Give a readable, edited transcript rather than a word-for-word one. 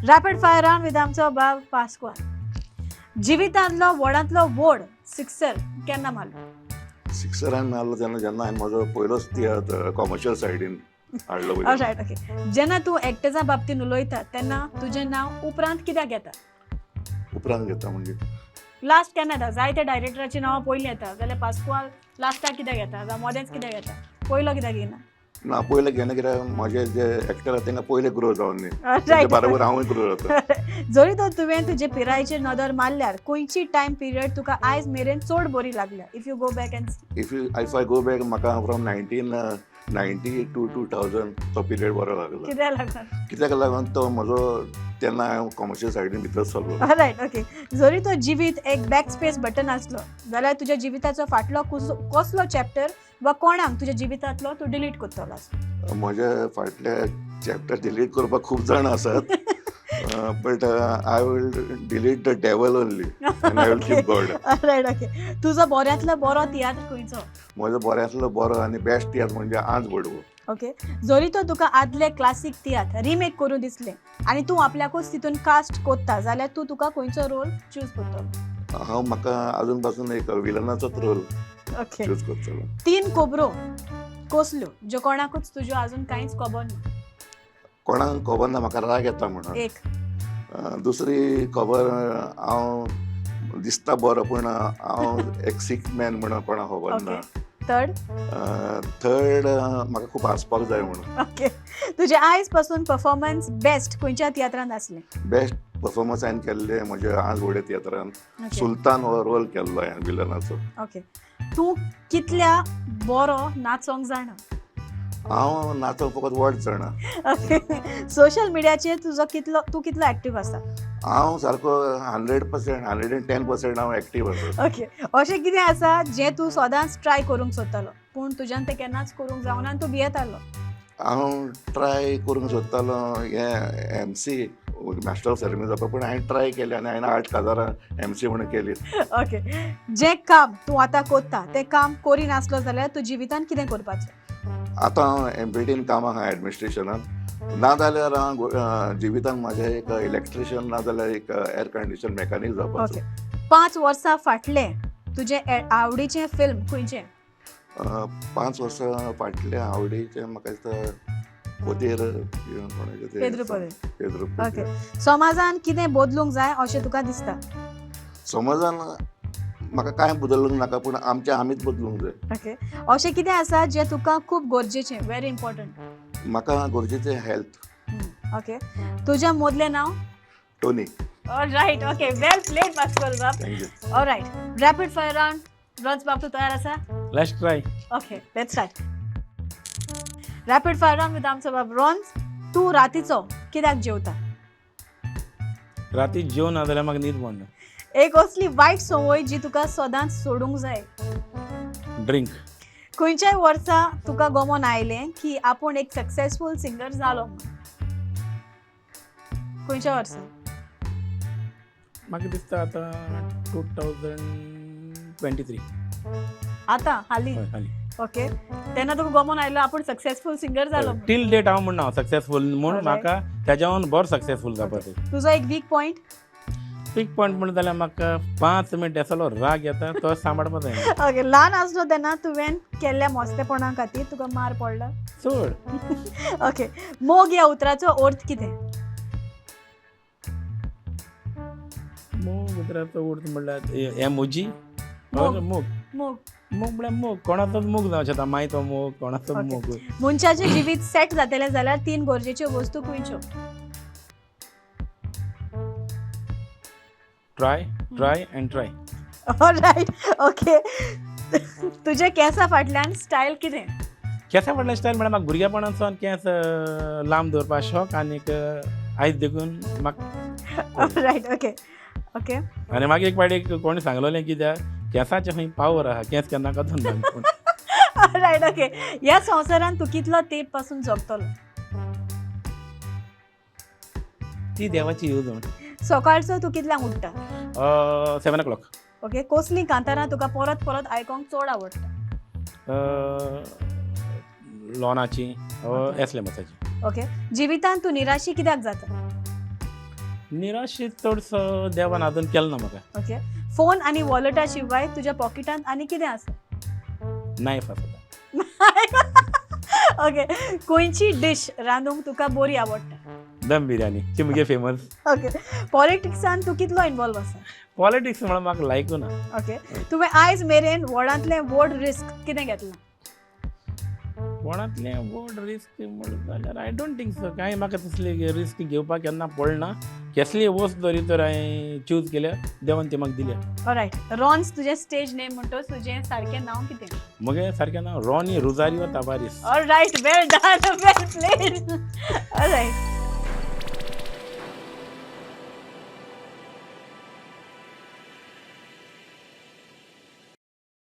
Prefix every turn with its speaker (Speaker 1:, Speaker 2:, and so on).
Speaker 1: Rapid fire round with आमचो बाब पास्कवान. जिवितांतलो व्हडांतलो व्हड सिक्सर केन्ना मारलो?
Speaker 2: सिक्सरान मारलो जेन्ना हांवें म्हजो पयलोच तियात्र कॉमर्शियल सायडीन हाडलो पयलीं.
Speaker 1: Right okay. जेन्ना तूं एक्टर्सा बाबतींत उलयता तेन्ना तुजें नांव उपरांत कित्याक येता?
Speaker 2: उपरांत घेता म्हणजे
Speaker 1: लास्ट केन्ना येता? जायते डायरेक्टराची नांवां पयलीं येता जाल्यार पास्कवान लास्टाक कित्याक येता जावं मदेंच कित्याक येता? पयलो कित्याक येना?
Speaker 2: ना पयलें घेना कित्याक म्हाजे जे एक्टर आसा तांकां पयलें ग्रो जावन न्ही
Speaker 1: Right.
Speaker 2: तांचे बरोबर हांवूय ग्रो जाता.
Speaker 1: जरी तर तुवें तुजे पिरायेचेर नदर मारल्यार खंयची टायम पिरियड तुका आयज मेरेन चड बरी लागल्या? If you go back end
Speaker 2: if I go back म्हाका फ्रॉम 1990 टू 2000 तो पिरियड बरो लागलो.
Speaker 1: कित्याक लागून?
Speaker 2: कित्याक लागून तो म्हजो तेन्ना हांव कॉमर्शियल सायडीन भितर सरलो.
Speaker 1: Right okay. जरी तो जिवीत एक बॅक स्पेस बटन आसलो जाल्यार तुज्या जिविताचो फाटलो कसलो चॅप्टर वा कोणाक तुज्या जिवितांतलो तूं डिलीट करतलो?
Speaker 2: म्हजे फाटले चॅप्टर डिलीट करपाक खूब जाण आसात but I will delete the devil only आनी I will keep God.
Speaker 1: Right okay. तुजो बऱ्यांतलो बरो तियात्र खंयचो?
Speaker 2: म्हजो बऱ्यांतलो बरो आनी बेस्ट तियात्र म्हणजे आज बडवो.
Speaker 1: ओके. जरी तो तुका आदले क्लासीक तियात्र रिमेक करून दिसले आनी तूं आपल्याकूच तितून कास्ट कोत्ता जाल्यार तूं तुका खंयचो रोल चूज करतलो?
Speaker 2: हांव म्हाका अजून पासून एक विलनाचोच रोल
Speaker 1: ओके.
Speaker 2: चूज करतलो.
Speaker 1: 3 खबरो कसल्यो ज्यो कोणाकूच तुज्यो अजून कांयच खबर ना?
Speaker 2: कोणाक खबर ना म्हाका राग येता म्हणून.
Speaker 1: एक.
Speaker 2: दुसरी खबर हांव दिसता बरो पूण हांव एक सीक मॅन म्हणून कोणाक खबर ना.
Speaker 1: ओके. थर्ड.
Speaker 2: थर्ड म्हाका खूब हांसपाक जाय म्हणून.
Speaker 1: ओके. तुजे आयज पासून परफॉर्मन्स बेस्ट खंयच्या तियात्रांत आसलें?
Speaker 2: बेस्ट परफॉर्मन्स हांवें केल्ले म्हजे आज व्हडे तियात्रान
Speaker 1: ओके.
Speaker 2: सुलतान हो रोल केल्लो हांवें विलनाचो.
Speaker 1: ओके. तूं कितल्या बरो नाचोंक जाणा?
Speaker 2: हांव नाचोंक फकत वट जाणा.
Speaker 1: ओके. सोशल मिडियाचेर तूं कितलो एक्टीव आसा?
Speaker 2: हांव सारको 100% 110% हांव एक्टीव आसा.
Speaker 1: ओके. अशें कितें आसा जें तूं सदांच ट्राय करूंक सोदतालो पूण तुज्यान तें केन्नाच करूंक जावना आनी तूं भियेतालो?
Speaker 2: हांव ट्राय करूंक सोदतालो हें MC मास्टर ऑफ सेरेमनी जावपाक पूण हांवें ट्राय केलें आनी हांवें 8,000 MC म्हणून केली.
Speaker 1: ओके. जें काम तूं आतां कोत्ता तें काम करी नासलो जाल्यार तूं जिवितांत कितें करपाचें?
Speaker 2: आतां हांव MPTन कामाक आहा एडमिनिस्ट्रेशनान. ना जाल्यार हांव जिवितान म्हाजें एक इलेक्ट्रिशियन ना जाल्यार एक एअर कंडिशन मेकॅनीक जावपाचो.
Speaker 1: ओके. 5 वर्सां फाटलें तुजें आवडीचें फिल्म खंयचें?
Speaker 2: 5 वर्सां फाटले आवडीचें म्हाका दिसता पोतेर कोणाचें तें
Speaker 1: पेद्रू पोदेर.
Speaker 2: पेद्रू
Speaker 1: ओके.
Speaker 2: पोतेर.
Speaker 1: समाजान कितें बदलूंक जाय अशें तुका दिसता?
Speaker 2: समाजान म्हाका कांय बदलूंक नाका पूण आमीच बदलूंक जाय.
Speaker 1: ओके. अशें कितें आसा जें तुका खूब गरजेचें व्हेरी इम्पॉर्टंट?
Speaker 2: म्हाका गरजेचें हेल्थ.
Speaker 1: ओके. तुजें मोदलें नांव?
Speaker 2: टोनी.
Speaker 1: ऑलरायट. ओके. वेल प्लेड पास्कल बाब.
Speaker 2: Thank you.
Speaker 1: All right. Rapid fire round Ron's बाब तूं तयार आसा?
Speaker 3: Let's try.
Speaker 1: Okay. Let's start. Rapid fire round with आमचो बाब रॉन्स. तूं रातीचो कित्याक जेवता?
Speaker 3: राती जेवण ना जाल्यार म्हाका न्हीद पडना.
Speaker 1: एक असली वायट संवय जी तुका सदांच सोडूंक जाय?
Speaker 3: ड्रिंक.
Speaker 1: खंयच्याय वर्सा तुका गमोन आयलें की आपूण एक सक्सेसफूल सिंगर जालो म्हणून? खंयच्या वर्सा?
Speaker 3: म्हाका दिसता आतां 2023.
Speaker 1: आतां हालीं?
Speaker 3: हय हालीं.
Speaker 1: ओके. तेन्ना तुका गमोन आयलो आपूण सक्सेसफूल सिंगर जालो म्हणून?
Speaker 3: टील डेट हांव म्हणना सक्सेसफूल म्हूण
Speaker 1: Alright.
Speaker 3: म्हाका तेज्यावन बरो सक्सेसफूल जावपाचें.
Speaker 1: तुजो एक वीक पॉयंट?
Speaker 3: पीक पॉयंट म्हणटा जाल्यार म्हाका 5 मिनट येसलो राग येता तो सांबाळपा जायना.
Speaker 1: ओके. ल्हान आसलो तेन्ना तुवें केल्ल्या मस्तेपणा खातीर तुका मार पडला?
Speaker 3: चड.
Speaker 1: ओके. मोग ह्या उतराचो अर्थ कितें?
Speaker 3: मोग उतराचो अर्थ म्हणल्यार एमोजी.
Speaker 1: मोग.
Speaker 3: मोग
Speaker 1: मोग.
Speaker 3: मोग म्हणल्यार मोग कोणाचोच मोग जावं शकता. मायतो मोग कोणाचो
Speaker 1: Okay.
Speaker 3: मोग.
Speaker 1: मनशाचें जिवीत सेट जातलें जाल्यार 3 गरजेच्यो वस्तू खंयच्यो?
Speaker 3: Try end try.
Speaker 1: All right. Okay. तुजे केंसा फाटल्यान स्टायल कितें?
Speaker 3: केंसा फाटल्यान स्टायल म्हणल्यार म्हाका भुरगेपणांतसून केंस लांब दवरपा शॉक आनीक आयज देखून म्हाका.
Speaker 1: ऑलरायट. ओके. ओके.
Speaker 3: आनी म्हाका एक पाटी कोणी सांगलोलें कित्याक केंसाचें खंय पावर आहा केंस केन्ना कथून ना.
Speaker 1: ऑलरायट. ओके. ह्या संवसारान तूं कितलो तेंप पासून जगतलो?
Speaker 3: ती देवाची येवजण.
Speaker 1: सकाळचो तूं कितल्यांक उठ्ठा?
Speaker 3: 7 o'clock.
Speaker 1: ओके. कसलीं कांतारां तुका परत परत आयकोंक चड आवडटा?
Speaker 3: लॉनाची एसले मसाची.
Speaker 1: ओके. जिवितांत तूं निराशी कित्याक जाता?
Speaker 3: निराशीत चडसो देवान आजून केलो ना म्हाका.
Speaker 1: ओके. फोन आणि वॉलेटा शिवाय तुज्या पॉकेटांत आनी कितें आसा?
Speaker 3: नायफ आसा.
Speaker 1: ओके. खंयची डिश रांदूंक तुका बरी आवडटा?
Speaker 3: दम बिर्याणी चिमगे फेमस.
Speaker 1: ओके. पॉलिटिक्सान तूं कितलो इन्वॉल्व आसा?
Speaker 3: पॉलिटिक्स म्हणून म्हाका लायकू ना.
Speaker 1: ओके. तुवें आयज मेरेन व्हडांतलें व्हड रिस्क कितें घेतलां?
Speaker 3: कोणातलें व्हड रिस्क म्हणून जाल्यार आय डोंट थिंक सो. कांय म्हाका तसली रिस्क घेवपाक केन्ना पडना. कसली वस्त जरी तर हांवें चूज केल्या देवान ती म्हाका दिल्या.
Speaker 1: ऑलरायट. रॉन्स तुजें स्टेज नेम म्हणटच तुजें सारकें नांव कितें?
Speaker 3: म्हगे सारकें नांव रॉनी रोजारियो ताबारीस.
Speaker 1: ऑलरायट. वेल डन. वेल प्लेड. ऑलरायट.